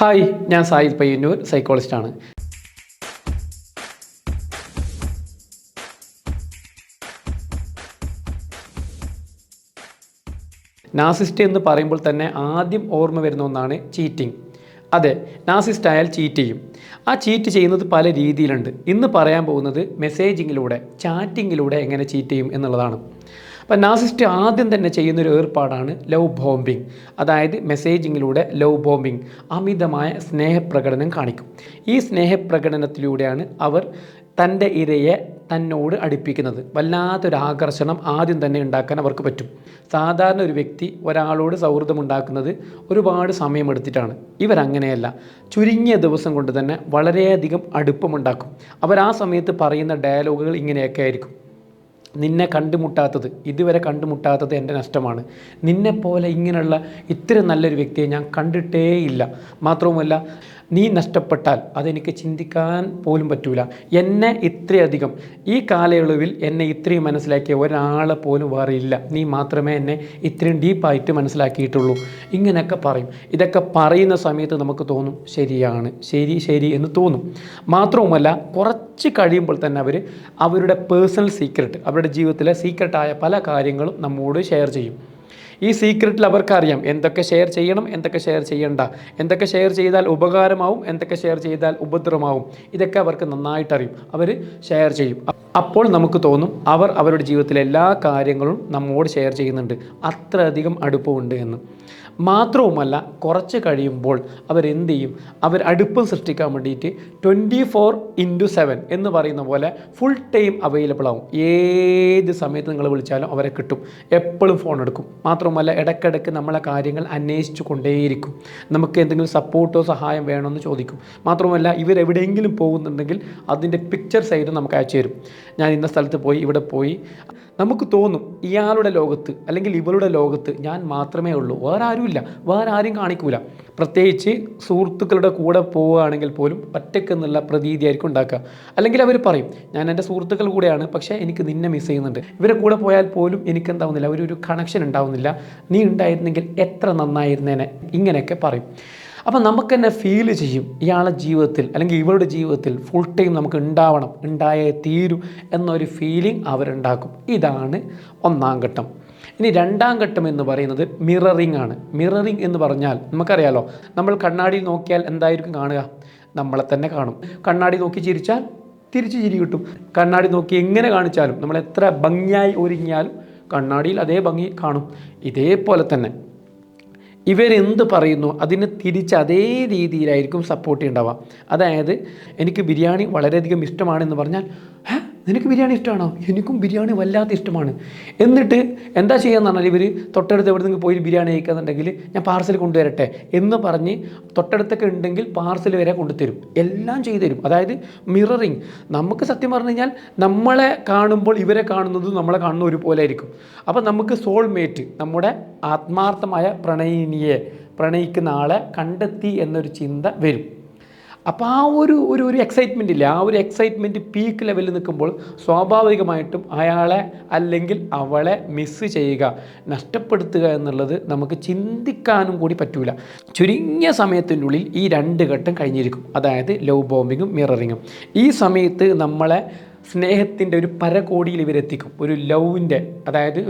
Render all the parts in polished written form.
Hi, ഞാൻ Zayed Payyanur, സൈക്കോളജിസ്റ്റാണ്. Narcissist എന്ന് പറയുമ്പോൾ തന്നെ ആദ്യം ഓർമ്മ വരുന്ന ഒന്നാണ് ചീറ്റിംഗ്. അതെ, നാർസിസ്റ്റ് ആയാൽ ചീറ്റ് ചെയ്യും. ആ ചീറ്റ് ചെയ്യുന്നത് പല രീതിയിലുണ്ട്. ഇന്ന് പറയാൻ പോകുന്നത് മെസ്സേജിങ്ങിലൂടെ, ചാറ്റിങ്ങിലൂടെ എങ്ങനെ ചീറ്റ് ചെയ്യും എന്നുള്ളതാണ്. അപ്പം നാർസിസ്റ്റ് ആദ്യം തന്നെ ചെയ്യുന്നൊരു ഏർപ്പാടാണ് ലവ് ബോംബിങ്. അതായത് മെസ്സേജിങ്ങിലൂടെ ലവ് ബോംബിങ്, അമിതമായ സ്നേഹപ്രകടനം കാണിക്കും. ഈ സ്നേഹപ്രകടനത്തിലൂടെയാണ് അവർ തൻ്റെ ഇരയെ തന്നോട് അടുപ്പിക്കുന്നത്. വല്ലാത്തൊരു ആകർഷണം ആദ്യം തന്നെ ഉണ്ടാക്കാൻ അവർക്ക് പറ്റും. സാധാരണ ഒരു വ്യക്തി ഒരാളോട് സൗഹൃദമുണ്ടാക്കുന്നത് ഒരുപാട് സമയമെടുത്തിട്ടാണ്. ഇവരങ്ങനെയല്ല, ചുരുങ്ങിയ ദിവസം കൊണ്ട് തന്നെ വളരെയധികം അടുപ്പമുണ്ടാക്കും. അവർ ആ സമയത്ത് പറയുന്ന ഡയലോഗുകൾ ഇങ്ങനെയൊക്കെ ആയിരിക്കും: നിന്നെ കണ്ടുമുട്ടാത്തത്, ഇതുവരെ കണ്ടുമുട്ടാത്തത് എൻ്റെ നഷ്ടമാണ്. നിന്നെപ്പോലെ ഇങ്ങനെയുള്ള ഇത്ര നല്ലൊരു വ്യക്തിയെ ഞാൻ കണ്ടിട്ടേ ഇല്ല. മാത്രവുമല്ല, നീ നഷ്ടപ്പെട്ടാൽ അതെനിക്ക് ചിന്തിക്കാൻ പോലും പറ്റൂല. എന്നെ ഇത്രയധികം, ഈ കാലയളവിൽ എന്നെ ഇത്രയും മനസ്സിലാക്കിയ ഒരാളെ പോലും വേറെ ഇല്ല. നീ മാത്രമേ എന്നെ ഇത്രയും ഡീപ്പായിട്ട് മനസ്സിലാക്കിയിട്ടുള്ളൂ. ഇങ്ങനെയൊക്കെ പറയും. ഇതൊക്കെ പറയുന്ന സമയത്ത് നമുക്ക് തോന്നും ശരിയാണ്, ശരി എന്ന് തോന്നും. മാത്രവുമല്ല, കുറച്ച് കഴിയുമ്പോൾ തന്നെ അവരുടെ പേഴ്സണൽ സീക്രട്ട്, അവരുടെ ജീവിതത്തിലെ സീക്രട്ടായ പല കാര്യങ്ങളും നമ്മോട് ഷെയർ ചെയ്യും. ഈ സീക്രട്ടിൽ അവർക്കറിയാം എന്തൊക്കെ ഷെയർ ചെയ്യണം, എന്തൊക്കെ ഷെയർ ചെയ്യണ്ട, എന്തൊക്കെ ഷെയർ ചെയ്താൽ ഉപകാരമാവും, എന്തൊക്കെ ഷെയർ ചെയ്താൽ ഉപദ്രവമാവും. ഇതൊക്കെ അവർക്ക് നന്നായിട്ടറിയും. അവർ ഷെയർ ചെയ്യും. അപ്പോൾ നമുക്ക് തോന്നും അവരുടെ ജീവിതത്തിലെ എല്ലാ കാര്യങ്ങളും നമ്മോട് ഷെയർ ചെയ്യുന്നുണ്ട്, അത്രയധികം അടുപ്പമുണ്ട് എന്ന്. മാത്രവുമല്ല, കുറച്ച് കഴിയുമ്പോൾ അവരെന്ത് ചെയ്യും? അവർ അടുപ്പം സൃഷ്ടിക്കാൻ വേണ്ടിയിട്ട് 24/7 എന്ന് പറയുന്ന പോലെ ഫുൾ ടൈം അവൈലബിൾ ആവും. ഏത് സമയത്ത് നിങ്ങൾ വിളിച്ചാലും അവരെ കിട്ടും. എപ്പോഴും ഫോൺ എടുക്കും. മാത്രവുമല്ല, ഇടയ്ക്കിടയ്ക്ക് നമ്മളെ കാര്യങ്ങൾ അന്വേഷിച്ചു കൊണ്ടേയിരിക്കും. നമുക്ക് എന്തെങ്കിലും സപ്പോർട്ടോ സഹായം വേണമെന്ന് ചോദിക്കും. മാത്രവുമല്ല, ഇവരെവിടെയെങ്കിലും പോകുന്നുണ്ടെങ്കിൽ അതിൻ്റെ പിക്ചർ സൈഡ് നമുക്ക് അയച്ചു തരും. ഞാൻ ഇന്ന സ്ഥലത്ത് പോയി, ഇവിടെ പോയി. നമുക്ക് തോന്നും ഇയാളുടെ ലോകത്ത് അല്ലെങ്കിൽ ഇവളുടെ ലോകത്ത് ഞാൻ മാത്രമേ ഉള്ളൂ, വേറെ ആരുമില്ല, വേറെ ആരും കാണിക്കൂല. പ്രത്യേകിച്ച് സുഹൃത്തുക്കളുടെ കൂടെ പോവുകയാണെങ്കിൽ പോലും ഒറ്റയ്ക്കെന്നുള്ള പ്രതീതിയായിരിക്കും ഉണ്ടാക്കുക. അല്ലെങ്കിൽ അവർ പറയും ഞാൻ എൻ്റെ സുഹൃത്തുക്കൾ കൂടെയാണ്, പക്ഷേ എനിക്ക് നിന്നെ മിസ് ചെയ്യുന്നുണ്ട്. ഇവരെ കൂടെ പോയാൽ പോലും എനിക്കെന്താവുന്നില്ല, ഒരു കണക്ഷൻ ഉണ്ടാവുന്നില്ല. നീ ഉണ്ടായിരുന്നെങ്കിൽ എത്ര നന്നായിരുന്നേനെ, ഇങ്ങനെയൊക്കെ പറയും. അപ്പം നമുക്ക് തന്നെ ഫീൽ ചെയ്യും ഇയാളുടെ ജീവിതത്തിൽ അല്ലെങ്കിൽ ഇവളുടെ ജീവിതത്തിൽ ഫുൾ ടൈം നമുക്ക് ഉണ്ടാവണം, ഉണ്ടായേ തീരൂ എന്നൊരു ഫീലിംഗ് അവരുണ്ടാക്കും. ഇതാണ് ഒന്നാം ഘട്ടം. ഇനി രണ്ടാം ഘട്ടം എന്ന് പറയുന്നത് മിററിംഗ് ആണ്. മിററിംഗ് എന്ന് പറഞ്ഞാൽ നമുക്കറിയാലോ, നമ്മൾ കണ്ണാടിയിൽ നോക്കിയാൽ എന്തായിരിക്കും കാണുക? നമ്മളെ തന്നെ കാണും. കണ്ണാടി നോക്കി ചിരിച്ചാൽ തിരിച്ച് ചിരി കിട്ടും. കണ്ണാടി നോക്കി എങ്ങനെ കാണിച്ചാലും, നമ്മൾ എത്ര ഭംഗിയായി ഒരുങ്ങിയാലും കണ്ണാടിയിൽ അതേ ഭംഗി കാണും. ഇതേപോലെ തന്നെ ഇവരെന്ത് പറയുന്നു അതിന് തിരിച്ച് അതേ രീതിയിലായിരിക്കും സപ്പോർട്ട് ഉണ്ടാവുക. അതായത് എനിക്ക് ബിരിയാണി വളരെയധികം ഇഷ്ടമാണെന്ന് പറഞ്ഞാൽ, നിനക്ക് ബിരിയാണി ഇഷ്ടമാണോ? എനിക്കും ബിരിയാണി വല്ലാത്ത ഇഷ്ടമാണ്. എന്നിട്ട് എന്താ ചെയ്യാന്ന് പറഞ്ഞാൽ, ഇവർ തൊട്ടടുത്ത് എവിടെ നിന്ന് പോയി ബിരിയാണി കഴിക്കുന്നുണ്ടെങ്കിൽ ഞാൻ പാർസൽ കൊണ്ടുവരട്ടെ എന്ന് പറഞ്ഞ് തൊട്ടടുത്തൊക്കെ ഉണ്ടെങ്കിൽ പാർസൽ വരെ കൊണ്ടുതരും, എല്ലാം ചെയ്തു തരും. അതായത് മിററിങ്. നമുക്ക് സത്യം പറഞ്ഞു കഴിഞ്ഞാൽ നമ്മളെ കാണുമ്പോൾ ഇവരെ കാണുന്നത് നമ്മളെ കാണുന്ന ഒരുപോലെ ആയിരിക്കും. അപ്പം നമുക്ക് സോൾമേറ്റ്, നമ്മുടെ ആത്മാർത്ഥമായ പ്രണയിക്കുന്ന ആളെ കണ്ടെത്തി എന്നൊരു ചിന്ത വരും. അപ്പോൾ ആ ഒരു എക്സൈറ്റ്മെൻ്റ് ഇല്ലേ, ആ ഒരു എക്സൈറ്റ്മെൻറ്റ് പീക്ക് ലെവലിൽ നിൽക്കുമ്പോൾ സ്വാഭാവികമായിട്ടും അയാളെ അല്ലെങ്കിൽ അവളെ മിസ്സ് ചെയ്യുക, നഷ്ടപ്പെടുത്തുക എന്നുള്ളത് നമുക്ക് ചിന്തിക്കാനും കൂടി പറ്റൂല. ചുരുങ്ങിയ സമയത്തിൻ്റെ ഉള്ളിൽ ഈ രണ്ട് ഘട്ടം കഴിഞ്ഞിരിക്കും. അതായത് ലവ് ബോംബിങ്ങും മിററിങ്ങും. ഈ സമയത്ത് നമ്മളെ സ്നേഹത്തിൻ്റെ ഒരു പരകോടിയിൽ ഇവരെത്തിക്കും. ഒരു ലവിൻ്റെ, അതായത്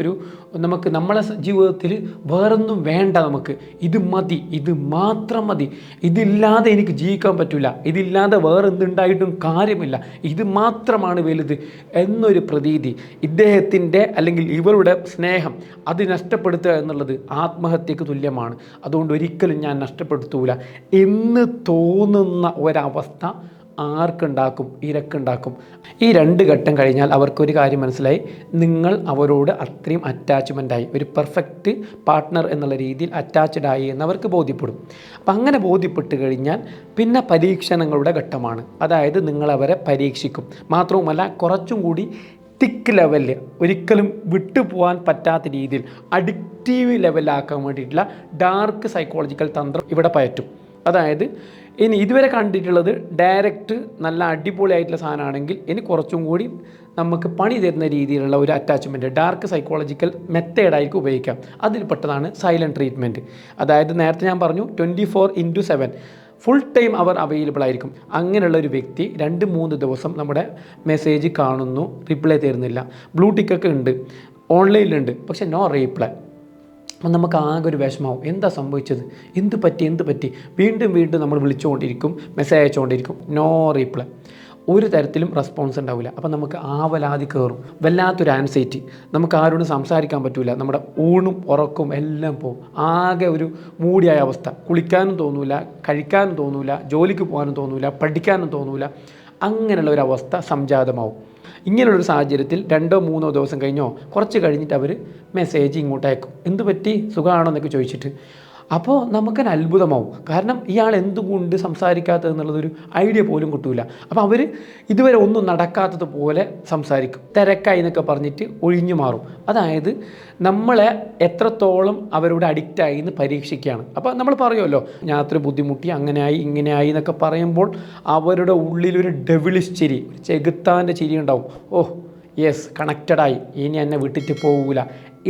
നമുക്ക് നമ്മളെ ജീവിതത്തിൽ വേറൊന്നും വേണ്ട, നമുക്ക് ഇത് മതി, ഇത് മാത്രം മതി, ഇതില്ലാതെ എനിക്ക് ജീവിക്കാൻ പറ്റില്ല, ഇതില്ലാതെ വേറെ എന്തുണ്ടായിട്ടും കാര്യമില്ല, ഇത് മാത്രമാണ് വലുത് എന്നൊരു പ്രതീതി. ഇദ്ദേഹത്തിൻ്റെ അല്ലെങ്കിൽ ഇവരുടെ സ്നേഹം അത് നഷ്ടപ്പെടുത്തുക എന്നുള്ളത് ആത്മഹത്യക്ക് തുല്യമാണ്. അതുകൊണ്ട് ഒരിക്കലും ഞാൻ നഷ്ടപ്പെടുത്തൂല എന്ന് തോന്നുന്ന ഒരവസ്ഥ ആർക്കുണ്ടാക്കും? ഇരക്കുണ്ടാക്കും. ഈ രണ്ട് ഘട്ടം കഴിഞ്ഞാൽ അവർക്കൊരു കാര്യം മനസ്സിലായി, നിങ്ങൾ അവരോട് അത്രയും അറ്റാച്ച്മെൻ്റായി, ഒരു പെർഫെക്റ്റ് പാർട്ട്ണർ എന്നുള്ള രീതിയിൽ അറ്റാച്ച്ഡ് ആയി എന്നവർക്ക് ബോധ്യപ്പെടും. അപ്പം അങ്ങനെ ബോധ്യപ്പെട്ട് കഴിഞ്ഞാൽ പിന്നെ പരീക്ഷണങ്ങളുടെ ഘട്ടമാണ്. അതായത് നിങ്ങളവരെ പരീക്ഷിക്കും. മാത്രവുമല്ല, കുറച്ചും കൂടി തിക്ക് ലെവലിൽ, ഒരിക്കലും വിട്ടുപോകാൻ പറ്റാത്ത രീതിയിൽ അഡിക്റ്റീവ് ലെവലാക്കാൻ വേണ്ടിയിട്ടുള്ള ഡാർക്ക് സൈക്കോളജിക്കൽ തന്ത്രം ഇവിടെ പയറ്റും. അതായത് ഇനി ഇതുവരെ കണ്ടിട്ടുള്ളത് ഡയറക്റ്റ് നല്ല അടിപൊളിയായിട്ടുള്ള സാധനമാണെങ്കിൽ, ഇനി കുറച്ചും കൂടി നമുക്ക് പണി തരുന്ന രീതിയിലുള്ള ഒരു അറ്റാച്ച്മെൻറ്റ് ഡാർക്ക് സൈക്കോളജിക്കൽ മെത്തേഡായിരിക്കും ഉപയോഗിക്കാം. അതിൽപ്പെട്ടതാണ് സൈലൻറ്റ് ട്രീറ്റ്മെൻറ്റ്. അതായത് നേരത്തെ ഞാൻ പറഞ്ഞു 24/7 ഫുൾ ടൈം അവർ അവൈലബിൾ ആയിരിക്കും. അങ്ങനെയുള്ള ഒരു വ്യക്തി 2-3 ദിവസം നമ്മുടെ മെസ്സേജ് കാണുന്നു, റിപ്ലൈ തരുന്നില്ല. ബ്ലൂ ടിക്കൊക്കെ ഉണ്ട്, ഓൺലൈനിലുണ്ട്, പക്ഷേ നോ റീപ്ലൈ. അപ്പം നമുക്ക് ആകെ ഒരു വിഷമാവും. എന്താ സംഭവിച്ചത്, എന്ത് പറ്റി. വീണ്ടും നമ്മൾ വിളിച്ചുകൊണ്ടിരിക്കും, മെസ്സേജ് അയച്ചുകൊണ്ടിരിക്കും, നോ റീപ്ലൈ, ഒരു തരത്തിലും റെസ്പോൺസ് ഉണ്ടാവില്ല. അപ്പം നമുക്ക് ആവലാതി കയറും, വല്ലാത്തൊരു ആൻസൈറ്റി, നമുക്ക് ആരോടും സംസാരിക്കാൻ പറ്റില്ല, നമ്മുടെ ഊണും ഉറക്കവും എല്ലാം പോകും. ആകെ ഒരു മൂടിയായ അവസ്ഥ, കുളിക്കാനും തോന്നൂല, കഴിക്കാനും തോന്നൂല, ജോലിക്ക് പോകാനും തോന്നൂല, പഠിക്കാനും തോന്നൂല. അങ്ങനെയുള്ള ഒരു അവസ്ഥ സംജാതമാവും. ഇങ്ങനെയുള്ളൊരു സാഹചര്യത്തിൽ 2-3 ദിവസം കഴിഞ്ഞോ കുറച്ച് കഴിഞ്ഞിട്ട് അവർ മെസ്സേജ് ഇങ്ങോട്ട് അയക്കും, എന്ത് പറ്റി, സുഖമാണോ എന്നൊക്കെ ചോദിച്ചിട്ട്. അപ്പോൾ നമുക്കൊരു അത്ഭുതമാവും. കാരണം ഇയാൾ എന്തുകൊണ്ട് സംസാരിക്കാത്തതെന്നുള്ളതൊരു ഐഡിയ പോലും കിട്ടൂല. അപ്പോൾ അവർ ഇതുവരെ ഒന്നും നടക്കാത്തതുപോലെ സംസാരിക്കും, തിരക്കായി എന്നൊക്കെ പറഞ്ഞിട്ട് ഒഴിഞ്ഞു മാറും. അതായത് നമ്മളെ എത്രത്തോളം അവരോട് അഡിക്റ്റായി എന്ന് പരീക്ഷിക്കുകയാണ്. അപ്പോൾ നമ്മൾ പറയുമല്ലോ, ഞാൻ അത്ര ബുദ്ധിമുട്ടി, അങ്ങനെയായി ഇങ്ങനെയായി എന്നൊക്കെ പറയുമ്പോൾ അവരുടെ ഉള്ളിലൊരു ഡെവിളിഷ് ചിരി, ചെകുത്താൻ്റെ ചിരി ഉണ്ടാവും. ഓഹ് യെസ്, കണക്റ്റഡായി, ഇനി എന്നെ വിട്ടിട്ട് പോകൂല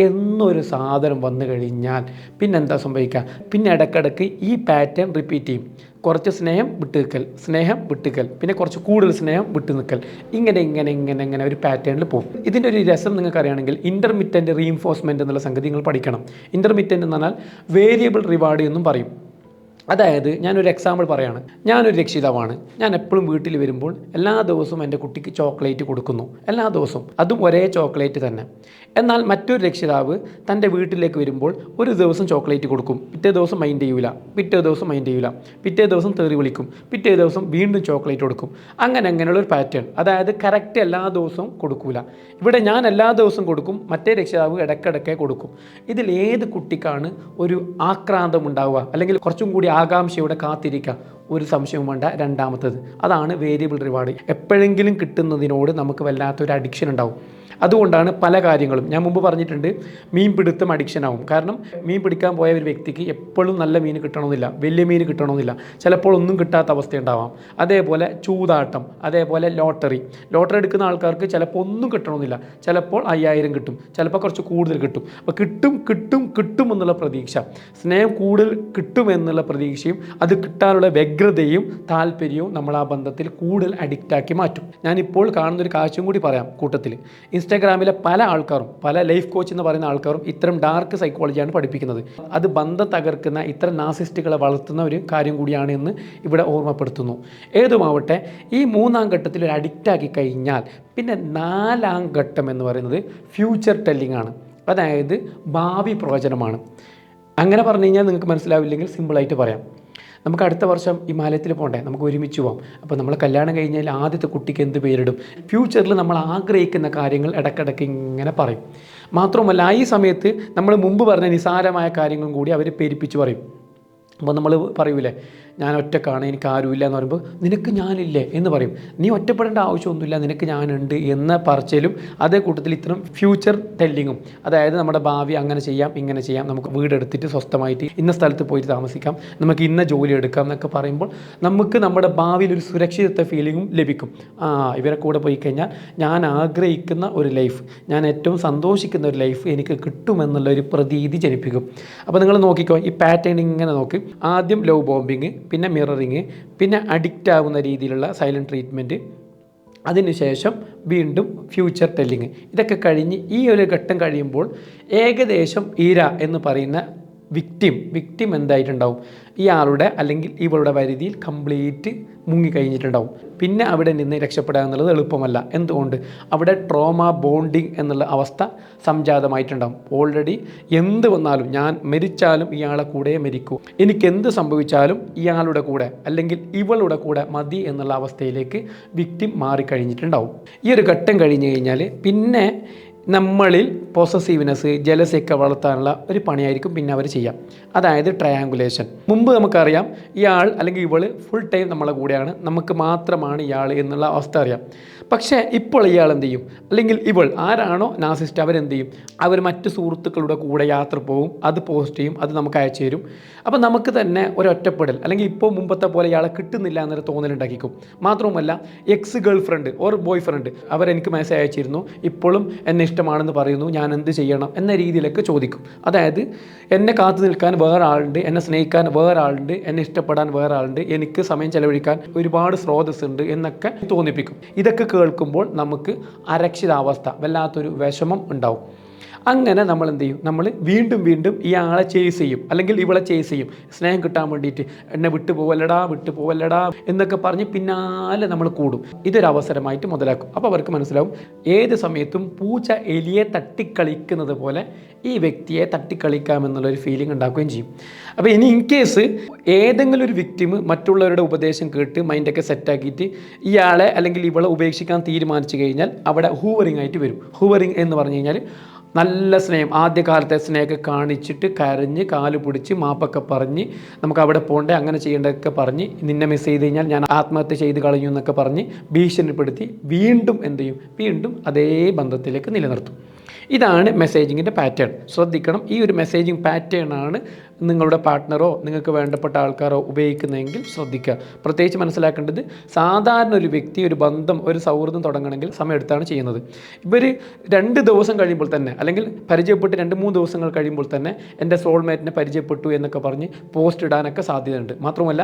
എന്നൊരു സാധനം വന്നു കഴിഞ്ഞാൽ പിന്നെന്താ സംഭവിക്കുക? പിന്നെ ഇടയ്ക്കിടയ്ക്ക് ഈ പാറ്റേൺ റിപ്പീറ്റ് ചെയ്യും. കുറച്ച് സ്നേഹം വിട്ട് നിൽക്കൽ, പിന്നെ കുറച്ച് കൂടുതൽ സ്നേഹം വിട്ട് നിൽക്കൽ, ഇങ്ങനെ ഒരു പാറ്റേണിൽ പോകും. ഇതിൻ്റെ ഒരു രസം നിങ്ങൾക്ക് അറിയുകയാണെങ്കിൽ ഇൻ്റർമിറ്റൻ്റ് റീഇൻഫോഴ്സ്മെൻറ്റ് എന്നുള്ള സംഗതി നിങ്ങൾ പഠിക്കണം. ഇൻ്റർമിറ്റൻ്റ് എന്ന് പറഞ്ഞാൽ വേരിയബിൾ റിവാർഡ് എന്നും പറയും. അതായത് ഞാനൊരു എക്സാമ്പിൾ പറയുകയാണ്. ഞാനൊരു രക്ഷിതാവാണ്. ഞാൻ എപ്പോഴും വീട്ടിൽ വരുമ്പോൾ എല്ലാ ദിവസവും എൻ്റെ കുട്ടിക്ക് ചോക്ലേറ്റ് കൊടുക്കുന്നു, എല്ലാ ദിവസവും, അതും ഒരേ ചോക്ലേറ്റ് തന്നെ. എന്നാൽ മറ്റൊരു രക്ഷിതാവ് തൻ്റെ വീട്ടിലേക്ക് വരുമ്പോൾ ഒരു ദിവസം ചോക്ലേറ്റ് കൊടുക്കും, പിറ്റേ ദിവസം മൈൻഡ് ചെയ്യൂല, പിറ്റേ ദിവസം തെറി വിളിക്കും, പിറ്റേ ദിവസം വീണ്ടും ചോക്ലേറ്റ് കൊടുക്കും. അങ്ങനെയുള്ളൊരു പാറ്റേൺ. അതായത് കറക്റ്റ് എല്ലാ ദിവസവും കൊടുക്കൂല. ഇവിടെ ഞാൻ എല്ലാ ദിവസവും കൊടുക്കും, മറ്റേ രക്ഷിതാവ് ഇടയ്ക്കിടയ്ക്ക് കൊടുക്കും. ഇതിൽ ഏത് കുട്ടിക്കാണ് ഒരു ആക്രാന്തം ഉണ്ടാവുക, അല്ലെങ്കിൽ കുറച്ചും കൂടി ആകാംക്ഷയോടെ കാത്തിരിക്കുക? ഒരു സംശയവും വേണ്ട, രണ്ടാമത്തത് അതാണ് വേരിയബിൾ റിവാർഡ്. എപ്പോഴെങ്കിലും കിട്ടുന്നതിനോട് നമുക്ക് വല്ലാത്തൊരു അഡിക്ഷൻ ഉണ്ടാവും. അതുകൊണ്ടാണ് പല കാര്യങ്ങളും ഞാൻ മുമ്പ് പറഞ്ഞിട്ടുണ്ട്, മീൻ പിടുത്തം അഡിക്ഷൻ ആവും. കാരണം മീൻ പിടിക്കാൻ പോയ ഒരു വ്യക്തിക്ക് എപ്പോഴും നല്ല മീൻ കിട്ടണമെന്നില്ല, വലിയ മീൻ കിട്ടണമെന്നില്ല, ചിലപ്പോൾ ഒന്നും കിട്ടാത്ത അവസ്ഥ ഉണ്ടാവാം. അതേപോലെ ചൂതാട്ടം, അതേപോലെ ലോട്ടറി എടുക്കുന്ന ആൾക്കാർക്ക് ചിലപ്പോൾ ഒന്നും കിട്ടണമെന്നില്ല, ചിലപ്പോൾ 5000 കിട്ടും, ചിലപ്പോൾ കുറച്ച് കൂടുതൽ കിട്ടും. അപ്പോൾ കിട്ടും എന്നുള്ള പ്രതീക്ഷ, സ്നേഹം കൂടുതൽ കിട്ടുമെന്നുള്ള പ്രതീക്ഷയും അത് കിട്ടാനുള്ള വ്യഗ്രതയും താല്പര്യവും നമ്മൾ ആ ബന്ധത്തിൽ കൂടുതൽ അഡിക്റ്റാക്കി മാറ്റും. ഞാനിപ്പോൾ കാണുന്നൊരു കാഴ്ചയും കൂടി പറയാം കൂട്ടത്തിൽ. ഇൻസ്റ്റാഗ്രാമിലെ പല ആൾക്കാരും, പല ലൈഫ് കോച്ച് എന്ന് പറയുന്ന ആൾക്കാരും ഇത്തരം ഡാർക്ക് സൈക്കോളജിയാണ് പഠിപ്പിക്കുന്നത്. അത് ബന്ധം തകർക്കുന്ന ഇത്തരം നാസിസ്റ്റുകളെ വളർത്തുന്ന ഒരു കാര്യം കൂടിയാണ് എന്ന് ഇവിടെ ഓർമ്മപ്പെടുത്തുന്നു. ഏതുമാവട്ടെ, ഈ 3-ാം ഘട്ടത്തിൽ ഒരു അഡിക്റ്റാക്കി കഴിഞ്ഞാൽ പിന്നെ 4-ാം ഘട്ടം എന്ന് പറയുന്നത് ഫ്യൂച്ചർ ടെല്ലിംഗ് ആണ്. അതായത് ഭാവി പ്രവചനമാണ്. അങ്ങനെ പറഞ്ഞു കഴിഞ്ഞാൽ നിങ്ങൾക്ക് മനസ്സിലാവില്ലെങ്കിൽ സിമ്പിളായിട്ട് പറയാം. നമുക്ക് അടുത്ത വർഷം ഹിമാലയത്തിൽ പോകണ്ടേ, നമുക്ക് ഒരുമിച്ച് പോകാം. അപ്പോൾ നമ്മൾ കല്യാണം കഴിഞ്ഞാൽ ആദ്യത്തെ കുട്ടിക്ക് എന്ത് പേരിടും? ഫ്യൂച്ചറിൽ നമ്മൾ ആഗ്രഹിക്കുന്ന കാര്യങ്ങൾ ഇടയ്ക്കിടയ്ക്ക് ഇങ്ങനെ പറയും. മാത്രമല്ല ഈ സമയത്ത് നമ്മൾ മുമ്പ് പറഞ്ഞ നിസാരമായ കാര്യങ്ങളും കൂടി അവർ പെരുപ്പിച്ച് പറയും. അപ്പോൾ നമ്മൾ പറയൂലേ, ഞാൻ ഒറ്റക്കാണ്, എനിക്ക് ആരുമില്ല എന്ന് പറയുമ്പോൾ നിനക്ക് ഞാനില്ലേ എന്ന് പറയും. നീ ഒറ്റപ്പെടേണ്ട ആവശ്യമൊന്നുമില്ല, നിനക്ക് ഞാനുണ്ട് എന്ന പറച്ചിലും അതേ കൂട്ടത്തിൽ ഇത്തരം ഫ്യൂച്ചർ ടെല്ലിങ്ങും, അതായത് നമ്മുടെ ഭാവി അങ്ങനെ ചെയ്യാം, ഇങ്ങനെ ചെയ്യാം, നമുക്ക് വീടെടുത്തിട്ട് സ്വസ്ഥമായിട്ട് ഇന്ന സ്ഥലത്ത് പോയിട്ട് താമസിക്കാം, നമുക്ക് ഇന്ന ജോലി എടുക്കാം എന്നൊക്കെ പറയുമ്പോൾ നമുക്ക് നമ്മുടെ ഭാവിയിൽ ഒരു സുരക്ഷിതത്വ ഫീലിങ്ങും ലഭിക്കും. ഇവരെ കൂടെ പോയി കഴിഞ്ഞാൽ ഞാൻ ആഗ്രഹിക്കുന്ന ഒരു ലൈഫ്, ഞാൻ ഏറ്റവും സന്തോഷിക്കുന്ന ഒരു ലൈഫ് എനിക്ക് കിട്ടുമെന്നുള്ള ഒരു പ്രതീതി ജനിപ്പിക്കും. അപ്പോൾ നിങ്ങൾ നോക്കിക്കോ, ഈ പാറ്റേൺ ഇങ്ങനെ നോക്കി. ആദ്യം ലവ് ബോംബിങ്, പിന്നെ മിററിങ്, പിന്നെ അഡിക്റ്റ് ആകുന്ന രീതിയിലുള്ള സൈലൻറ്റ് ട്രീറ്റ്മെൻറ്റ്, അതിനുശേഷം വീണ്ടും ഫ്യൂച്ചർ ടെല്ലിങ്. ഇതൊക്കെ കഴിഞ്ഞ് ഈ ഒരു ഘട്ടം കഴിയുമ്പോൾ ഏകദേശം ഈര എന്ന് പറയുന്ന വിക്ടിം എന്തായിട്ടുണ്ടാവും? ഇയാളുടെ അല്ലെങ്കിൽ ഇവളുടെ പരിധിയിൽ കംപ്ലീറ്റ് മുങ്ങിക്കഴിഞ്ഞിട്ടുണ്ടാവും. പിന്നെ അവിടെ നിന്ന് രക്ഷപ്പെടുക എന്നുള്ളത് എളുപ്പമല്ല. എന്തുകൊണ്ട്? അവിടെ ട്രോമ ബോണ്ടിങ് എന്നുള്ള അവസ്ഥ സംജാതമായിട്ടുണ്ടാവും. ഓൾറെഡി എന്ത് വന്നാലും, ഞാൻ മരിച്ചാലും ഇയാളെ കൂടെ മരിക്കൂ, എനിക്കെന്ത് സംഭവിച്ചാലും ഇയാളുടെ കൂടെ അല്ലെങ്കിൽ ഇവളുടെ കൂടെ മതി എന്നുള്ള അവസ്ഥയിലേക്ക് വിക്ടിം മാറിക്കഴിഞ്ഞിട്ടുണ്ടാവും. ഈ ഒരു ഘട്ടം കഴിഞ്ഞ് കഴിഞ്ഞാൽ പിന്നെ നമ്മളിൽ പൊസസീവ്നെസ്, ജലസൊക്കെ വളർത്താനുള്ള ഒരു പണിയായിരിക്കും പിന്നെ അവർ ചെയ്യാം. അതായത് ട്രയാങ്കുലേഷൻ. മുമ്പ് നമുക്കറിയാം ഇയാൾ അല്ലെങ്കിൽ ഇവൾ ഫുൾ ടൈം നമ്മളെ കൂടെയാണ്, നമുക്ക് മാത്രമാണ് ഇയാൾ എന്നുള്ള അവസ്ഥ അറിയാം. പക്ഷേ ഇപ്പോൾ ഇയാൾ എന്ത് ചെയ്യും? അല്ലെങ്കിൽ ഇവൾ, ആരാണോ നാസിസ്റ്റ്, അവരെന്ത് ചെയ്യും? അവർ മറ്റ് സുഹൃത്തുക്കളുടെ കൂടെ യാത്ര പോകും, അത് പോസ്റ്റ് ചെയ്യും, അത് നമുക്ക് അയച്ചു തരും. അപ്പോൾ നമുക്ക് തന്നെ ഒരൊറ്റപ്പെടൽ, അല്ലെങ്കിൽ ഇപ്പോൾ മുമ്പത്തെ പോലെ ഇയാളെ കിട്ടുന്നില്ല എന്നൊരു തോന്നലുണ്ടാക്കിക്കും. മാത്രവുമല്ല, ex girl friend or boy friend അവരെനിക്ക് മെസ്സേജ് അയച്ചിരുന്നു, ഇപ്പോഴും എന്നെ ഇഷ്ടമാണെന്ന് പറയുന്നു, ഞാൻ എന്ത് ചെയ്യണം എന്ന രീതിയിലൊക്കെ ചോദിക്കും. അതായത് എന്നെ കാത്തു നിൽക്കാൻ വേറെ ആളുണ്ട്, എന്നെ സ്നേഹിക്കാൻ വേറെ ആളുണ്ട്, എന്നെ ഇഷ്ടപ്പെടാൻ വേറെ ആളുണ്ട്, എനിക്ക് സമയം ചെലവഴിക്കാൻ ഒരുപാട് സ്രോതസ് ഉണ്ട് എന്നൊക്കെ തോന്നിപ്പിക്കും. ഇതൊക്കെ കേൾക്കുമ്പോൾ നമുക്ക് അരക്ഷിതാവസ്ഥ, വല്ലാത്തൊരു വിഷമം ഉണ്ടാവും. അങ്ങനെ നമ്മൾ എന്ത് ചെയ്യും, നമ്മൾ വീണ്ടും വീണ്ടും ഈ ആളെ ചേസ് ചെയ്യും, അല്ലെങ്കിൽ ഇവളെ ചേസ് ചെയ്യും, സ്നേഹം കിട്ടാൻ വേണ്ടിയിട്ട്. എന്നെ വിട്ടു പോവല്ലടാ എന്നൊക്കെ പറഞ്ഞ് പിന്നാലെ നമ്മൾ കൂടും. ഇതൊരവസരമായിട്ട് മുതലാക്കും. അപ്പോൾ അവർക്ക് മനസ്സിലാവും ഏത് സമയത്തും പൂച്ച എലിയെ തട്ടിക്കളിക്കുന്നത് പോലെ ഈ വ്യക്തിയെ തട്ടിക്കളിക്കാമെന്നുള്ളൊരു ഫീലിംഗ് ഉണ്ടാക്കുകയും ചെയ്യും. അപ്പോൾ ഇനി ഇൻ കേസ് ഏതെങ്കിലും ഒരു വിക്ടിം മറ്റുള്ളവരുടെ ഉപദേശം കേട്ട് മൈൻഡൊക്കെ സെറ്റാക്കിയിട്ട് ഇയാളെ അല്ലെങ്കിൽ ഇവളെ ഉപേക്ഷിക്കാൻ തീരുമാനിച്ചു കഴിഞ്ഞാൽ അവിടെ ഹൂവറിംഗ് ആയിട്ട് വരും. ഹൂവറിംഗ് എന്ന് പറഞ്ഞു കഴിഞ്ഞാൽ നല്ല സ്നേഹം, ആദ്യകാലത്തെ സ്നേഹമൊക്കെ കാണിച്ചിട്ട് കരഞ്ഞ് കാല് പിടിച്ച് മാപ്പൊക്കെ പറഞ്ഞ് നമുക്ക് അവിടെ പോകണ്ടേ, അങ്ങനെ ചെയ്യേണ്ടതൊക്കെ പറഞ്ഞ് നിന്നെ മിസ് ചെയ്ത് കഴിഞ്ഞാൽ ഞാൻ ആത്മഹത്യ ചെയ്ത് കളഞ്ഞു എന്നൊക്കെ പറഞ്ഞ് ഭീഷണിപ്പെടുത്തി വീണ്ടും എന്ത് ചെയ്യും, വീണ്ടും അതേ ബന്ധത്തിലേക്ക് നിലനിർത്തും. ഇതാണ് മെസ്സേജിങ്ങിൻ്റെ പാറ്റേൺ. ശ്രദ്ധിക്കണം, ഈ ഒരു മെസ്സേജിങ് പാറ്റേൺ ആണ് നിങ്ങളുടെ പാർട്ട്ണറോ നിങ്ങൾക്ക് വേണ്ടപ്പെട്ട ആൾക്കാരോ ഉപയോഗിക്കുന്നതെങ്കിൽ ശ്രദ്ധിക്കുക. പ്രത്യേകിച്ച് മനസ്സിലാക്കേണ്ടത്, സാധാരണ ഒരു വ്യക്തി ഒരു ബന്ധം, ഒരു സൗഹൃദം തുടങ്ങണമെങ്കിൽ സമയമെടുത്താണ് ചെയ്യുന്നത്. ഇവർ 2 ദിവസം കഴിയുമ്പോൾ തന്നെ, അല്ലെങ്കിൽ പരിചയപ്പെട്ട് 2-3 ദിവസങ്ങൾ കഴിയുമ്പോൾ തന്നെ എൻ്റെ സോൾമേറ്റിനെ പരിചയപ്പെട്ടു എന്നൊക്കെ പറഞ്ഞ് പോസ്റ്റ് ഇടാനൊക്കെ സാധ്യതയുണ്ട്. മാത്രമല്ല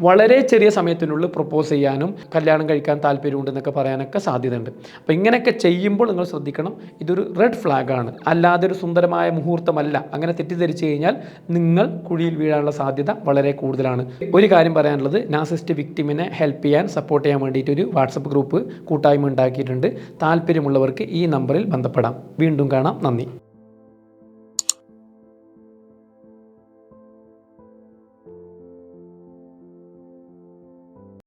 വളരെ ചെറിയ സമയത്തിനുള്ളിൽ പ്രപ്പോസ് ചെയ്യാനും കല്യാണം കഴിക്കാൻ താല്പര്യമുണ്ടെന്നൊക്കെ പറയാനൊക്കെ സാധ്യതയുണ്ട്. അപ്പോൾ ഇങ്ങനെയൊക്കെ ചെയ്യുമ്പോൾ നിങ്ങൾ ശ്രദ്ധിക്കണം, ഇതൊരു റെഡ് ഫ്ലാഗാണ്, അല്ലാതെ ഒരു സുന്ദരമായ മുഹൂർത്തമല്ല. അങ്ങനെ തെറ്റിദ്ധരിച്ചു കഴിഞ്ഞാൽ നിങ്ങൾ കുഴിയിൽ വീഴാനുള്ള സാധ്യത വളരെ കൂടുതലാണ്. ഒരു കാര്യം പറയാനുള്ളത്, നാർസിസിസ്റ്റ് വിക്ടിമിനെ ഹെൽപ്പ് ചെയ്യാൻ, സപ്പോർട്ട് ചെയ്യാൻ വേണ്ടിയിട്ട് ഒരു വാട്സപ്പ് ഗ്രൂപ്പ് കൂട്ടായ്മ ഉണ്ടാക്കിയിട്ടുണ്ട്. താല്പര്യമുള്ളവർക്ക് ഈ നമ്പറിൽ ബന്ധപ്പെടാം. വീണ്ടും കാണാം. നന്ദി.